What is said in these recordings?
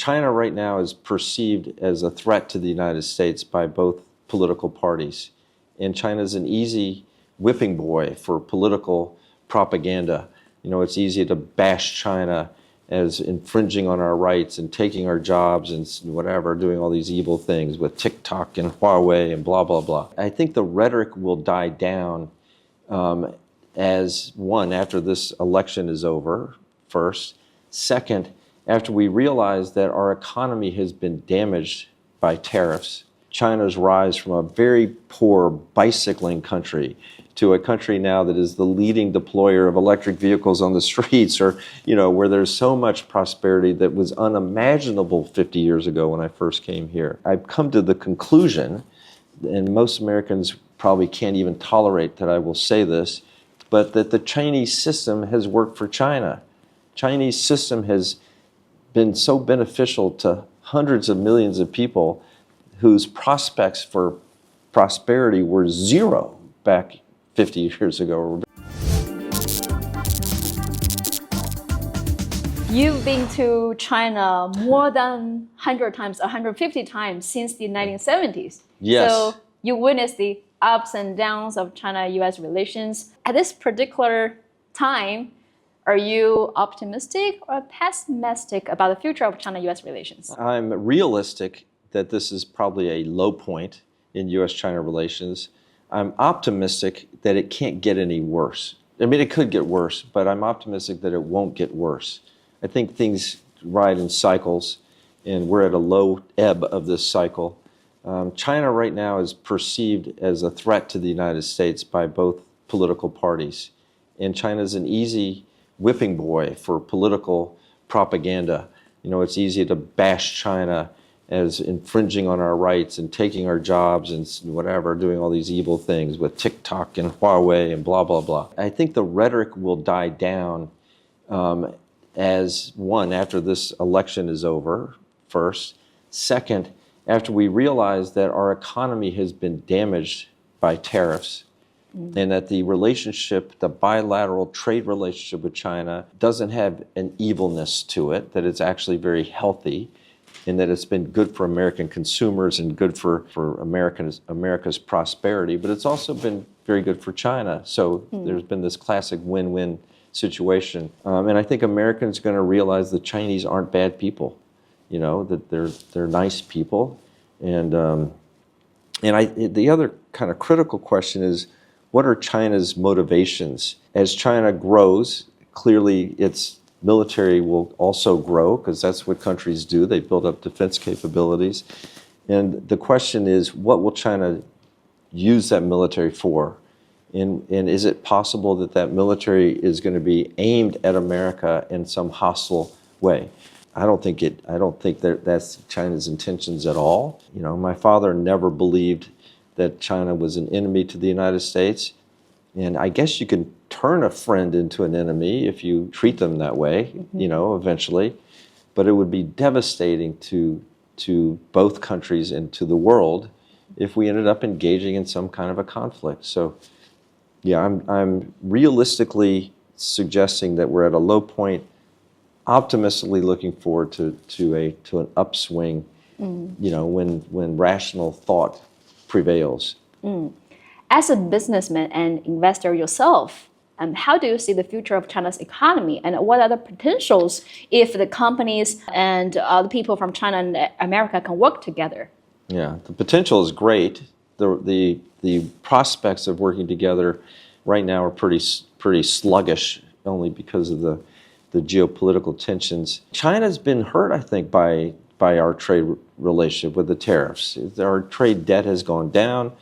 China right now is perceived as a threat to the United States by both political parties. And China is an easy whipping boy for political propaganda. You know, it's easy to bash China as infringing on our rights and taking our jobs and whatever, doing all these evil things with TikTok and Huawei and blah, blah, blah. I think the rhetoric will die down as one, after this election is over, first. Second, after we realize that our economy has been damaged by tariffs. China's rise from a very poor bicycling country to a country now that is the leading deployer of electric vehicles on the streets, or, you know, where there's so much prosperity that was unimaginable 50 years ago when I first came here. I've come to the conclusion, and most Americans probably can't even tolerate that I will say this, but that the Chinese system has worked for China. Chinese system has been so beneficial to hundreds of millions of people whose prospects for prosperity were zero back 50 years ago. You've been to China more than 100 times, 150 times since the 1970s. Yes. So you witnessed the ups and downs of China-U.S. relations. At this particular time, are you optimistic or pessimistic about the future of China-U.S. relations? I'm realistic that this is probably a low point in U.S. China relations. I'm optimistic that it can't get any worse. I mean, it could get worse, but I'm optimistic that it won't get worse. I think things ride in cycles, and we're at a low ebb of this cycle. China right now is perceived as a threat to the United States by both political parties. And China is an easy whipping boy for political propaganda. You know, it's easy to bash China as infringing on our rights and taking our jobs and whatever, doing all these evil things with TikTok and Huawei and blah, blah, blah. I think the rhetoric will die down as one, after this election is over, first. Second, after we realize that our economy has been damaged by tariffs, and that the relationship, the bilateral trade relationship with China doesn't have an evilness to it, that it's actually very healthy, and that it's been good for American consumers and good for America's prosperity, but it's also been very good for China. So there's been this classic win-win situation. And I think Americans are going to realize the Chinese aren't bad people, you know, that they're nice people. And the other kind of critical question is, what are China's motivations? As China grows, clearly its military will also grow, because that's what countries do. They build up defense capabilities. And the question is, what will China use that military for? And is it possible that that military is going to be aimed at America in some hostile way? I don't think that's China's intentions at all. You know, my father never believed that China was an enemy to the United States. And I guess you can turn a friend into an enemy if you treat them that way, you know, eventually. But it would be devastating to both countries and to the world if we ended up engaging in some kind of a conflict. So, yeah, I'm realistically suggesting that we're at a low point, optimistically looking forward to an upswing, you know, when rational thought prevails. As a businessman and investor yourself, how do you see the future of China's economy, and what are the potentials if the companies and the people from China and America can work together? Yeah, the potential is great. The prospects of working together right now are pretty sluggish, only because of the geopolitical tensions. China's been hurt, I think, by our trade relationship with the tariffs. Our trade debt has gone down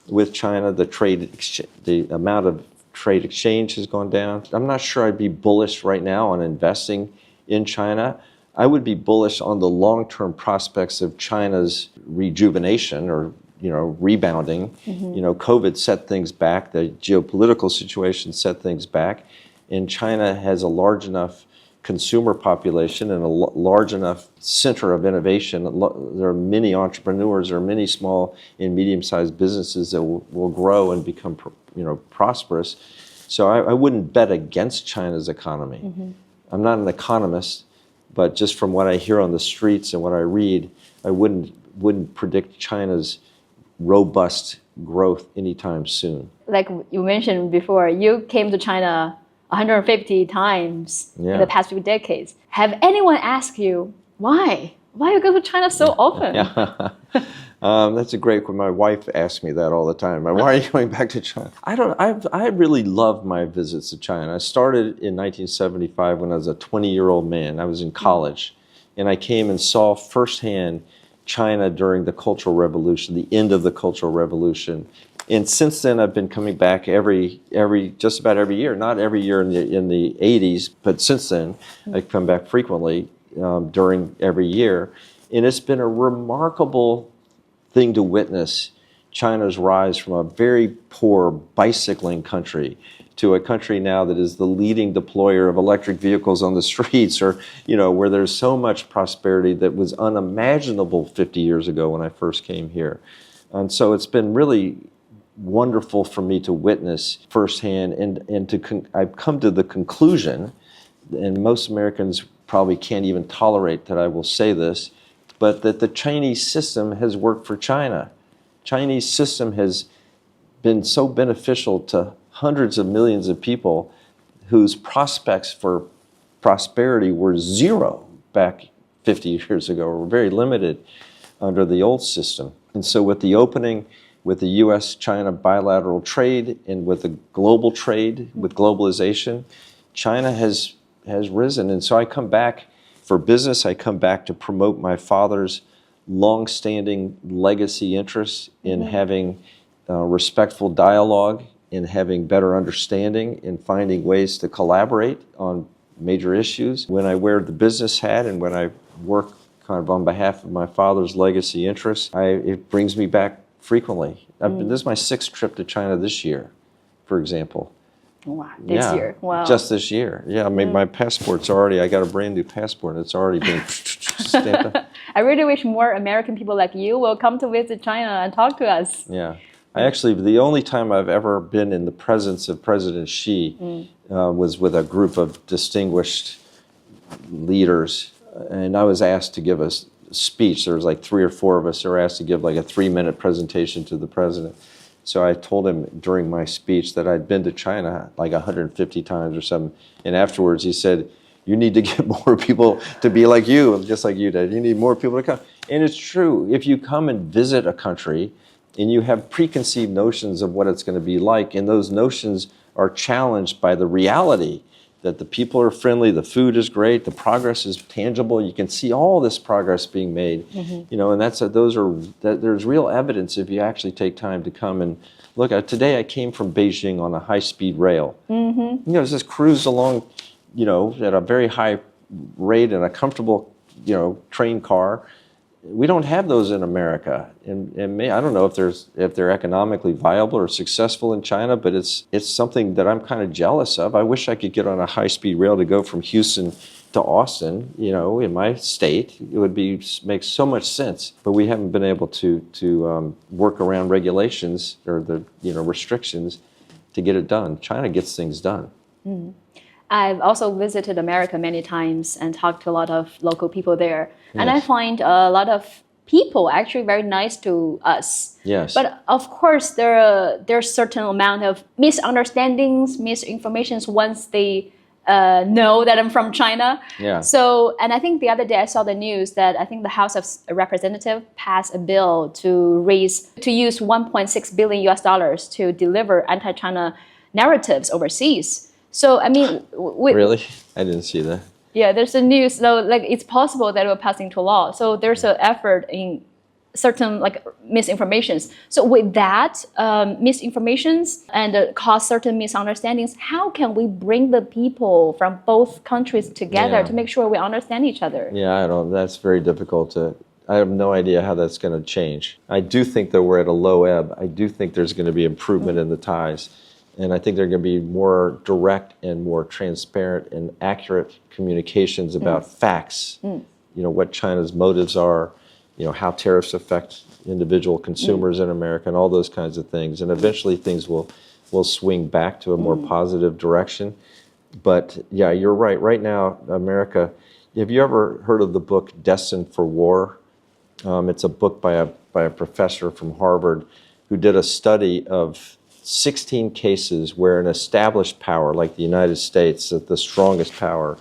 with China. The amount of trade exchange has gone down. I'm not sure I'd be bullish right now on investing in China. I would be bullish on the long-term prospects of China's rejuvenation, or, you know, rebounding. You know, COVID set things back. The geopolitical situation set things back. And China has a large enough consumer population and a large enough center of innovation. There are many entrepreneurs, there are many small and medium-sized businesses that will grow and become, you know, prosperous. So I wouldn't bet against China's economy. I'm not an economist, But just from what I hear on the streets and what I read, I wouldn't predict China's robust growth anytime soon. Like you mentioned before, you came to China 150 times in the past few decades. Have anyone asked you why? Why you go to China so often? Yeah. That's a great question. My wife asks me that all the time. Why are you going back to China? I really love my visits to China. I started in 1975 when I was a 20-year-old man. I was in college, and I came and saw firsthand China during the Cultural Revolution, the end of the Cultural Revolution. And since then, I've been coming back just about every year. Not every year in the 80s, but since then, I've come back frequently during every year. And it's been a remarkable thing to witness China's rise from a very poor bicycling country to a country now that is the leading deployer of electric vehicles on the streets, or where there's so much prosperity that was unimaginable 50 years ago when I first came here. And so it's been really wonderful for me to witness firsthand, and I've come to the conclusion, and most Americans probably can't even tolerate that I will say this, but that the Chinese system has worked for China. Chinese system has been so beneficial to hundreds of millions of people whose prospects for prosperity were zero back 50 years ago, or very limited under the old system. And so with the opening, with the U.S. China bilateral trade, and with the global trade, with globalization, China has risen. And so I come back for business. I come back to promote my father's long-standing legacy interests in having respectful dialogue, in having better understanding, in finding ways to collaborate on major issues. When I wear the business hat and when I work kind of on behalf of my father's legacy interests, it brings me back frequently. This is my 6th trip to China this year, for example. Wow, this year. Wow. Just this year. Yeah, I mean, my passport's I got a brand new passport, and it's already been stamped up. I really wish more American people like you will come to visit China and talk to us. Yeah. The only time I've ever been in the presence of President Xi was with a group of distinguished leaders, and I was asked to give a speech. There was like 3 or 4 of us who were asked to give like a 3-minute presentation to the president. So I told him during my speech that I'd been to China like 150 times or something. And afterwards he said, you need to get more people to be like you, just like you did. You need more people to come. And it's true. If you come and visit a country and you have preconceived notions of what it's going to be like, and those notions are challenged by the reality that the people are friendly, the food is great, the progress is tangible. You can see all this progress being made, and there's real evidence if you actually take time to come and look. Today I came from Beijing on a high-speed rail. Just cruised along, at a very high rate in a comfortable, train car. We don't have those in America, and I don't know if they're economically viable or successful in China, but it's something that I'm kind of jealous of. I wish I could get on a high-speed rail to go from Houston to Austin, in my state. It would make so much sense, but we haven't been able to work around regulations or the restrictions to get it done. China gets things done. I've also visited America many times and talked to a lot of local people there. Yes. And I find a lot of people actually very nice to us. Yes. But of course, there's certain amount of misunderstandings, misinformations once they know that I'm from China. Yeah. So, and I think the other day I saw the news that I think the House of Representatives passed a bill to use $1.6 billion US to deliver anti-China narratives overseas. So, I mean... Really? I didn't see that. Yeah, there's a news, so it's possible that it will pass into law. So there's an effort in certain misinformations. So with that, misinformations and cause certain misunderstandings, how can we bring the people from both countries together to make sure we understand each other? Yeah, that's very difficult I have no idea how that's going to change. I do think that we're at a low ebb. I do think there's going to be improvement in the ties. And I think there are going to be more direct and more transparent and accurate communications about facts, what China's motives are, how tariffs affect individual consumers in America, and all those kinds of things. And eventually things will swing back to a more positive direction. But yeah, you're right. Right now, America, Have you ever heard of the book Destined for War? It's a book by a professor from Harvard who did a study of 16 cases where an established power like the United States, the strongest power,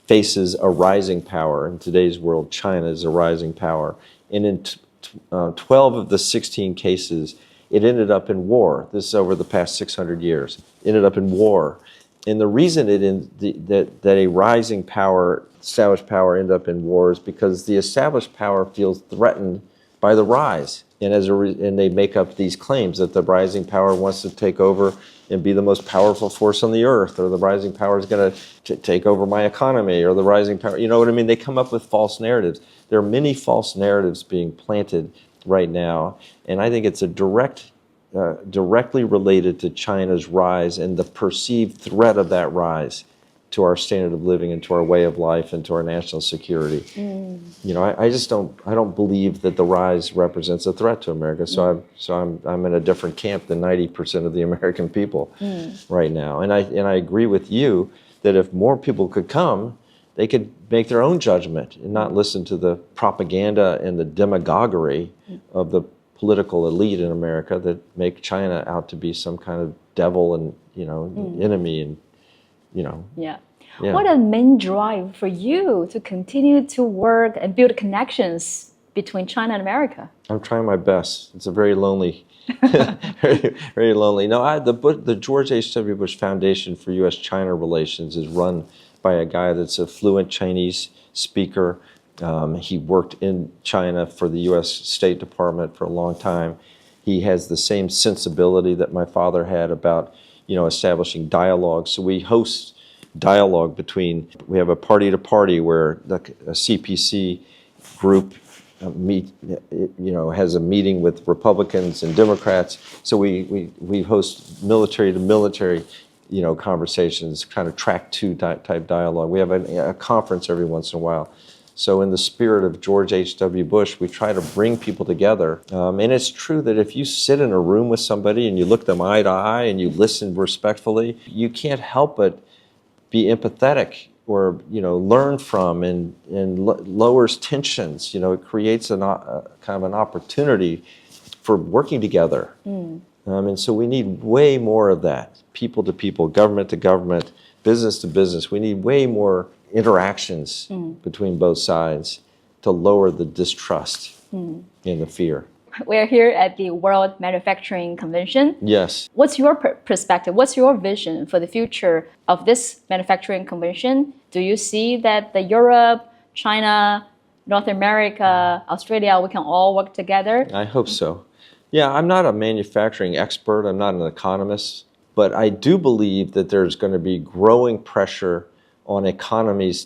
faces a rising power. In today's world, China is a rising power. And in 12 of the 16 cases, it ended up in war. This is over the past 600 years. It ended up in war. And the reason that a rising power, established power, end up in war is because the established power feels threatened by the rise. And and they make up these claims that the rising power wants to take over and be the most powerful force on the earth, or the rising power is going to take over my economy, or the rising power, you know what I mean? They come up with false narratives. There are many false narratives being planted right now, and I think it's a directly related to China's rise and the perceived threat of that rise to our standard of living and to our way of life and to our national security. You know, I don't believe that the rise represents a threat to America. So I'm in a different camp than 90% of the American people right now. And I agree with you that if more people could come, they could make their own judgment and not listen to the propaganda and the demagoguery of the political elite in America that make China out to be some kind of devil and, you know, enemy and, you know. Yeah. What are the main drive for you to continue to work and build connections between China and America? I'm trying my best. It's a very lonely, very lonely. No, the George H.W. Bush Foundation for U.S. China Relations is run by a guy that's a fluent Chinese speaker. He worked in China for the U.S. State Department for a long time. He has the same sensibility that my father had about, you know, establishing dialogue. So we host dialogue we have a party to party where a CPC group has a meeting with Republicans and Democrats. So we host military to military, you know, conversations, kind of track two type dialogue. We have a conference every once in a while. So in the spirit of George H.W. Bush, we try to bring people together. And it's true that if you sit in a room with somebody and you look them eye to eye and you listen respectfully, you can't help but be empathetic or, you know, learn from and lowers tensions. You know, it creates kind of an opportunity for working together. And so we need way more of that, people to people, government to government, business to business. We need way more interactions between both sides to lower the distrust and the fear. We're here at the World Manufacturing Convention. Yes. What's your perspective? What's your vision for the future of this manufacturing convention? Do you see that Europe, China, North America, Australia, we can all work together? I hope so. Yeah, I'm not a manufacturing expert. I'm not an economist. But I do believe that there's going to be growing pressure on economies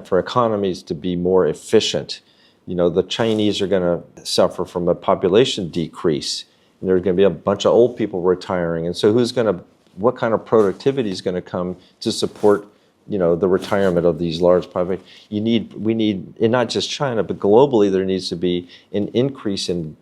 for economies to be more efficient. You know, the Chinese are going to suffer from a population decrease, and there's going to be a bunch of old people retiring. And so what kind of productivity is going to come to support, you know, the retirement of these large populations? We need, and not just China, but globally, there needs to be an increase in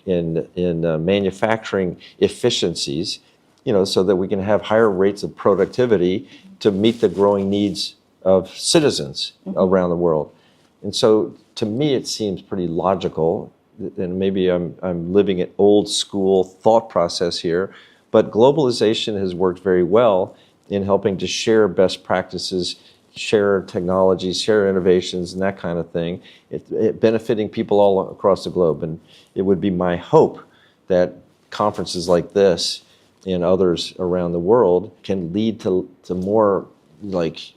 manufacturing efficiencies, you know, so that we can have higher rates of productivity to meet the growing needs of citizens around the world. And so, to me, it seems pretty logical, and maybe I'm living an old school thought process here, but globalization has worked very well in helping to share best practices, share technologies, share innovations, and that kind of thing, it benefiting people all across the globe. And it would be my hope that conferences like this and others around the world can lead to more like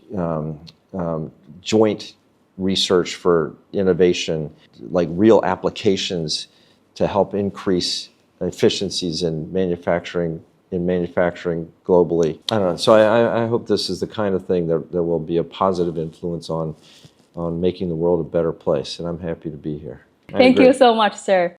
joint research for innovation, like real applications to help increase efficiencies in manufacturing globally. I don't know. So I hope this is the kind of thing that will be a positive influence on making the world a better place. And I'm happy to be here. Thank you so much, sir.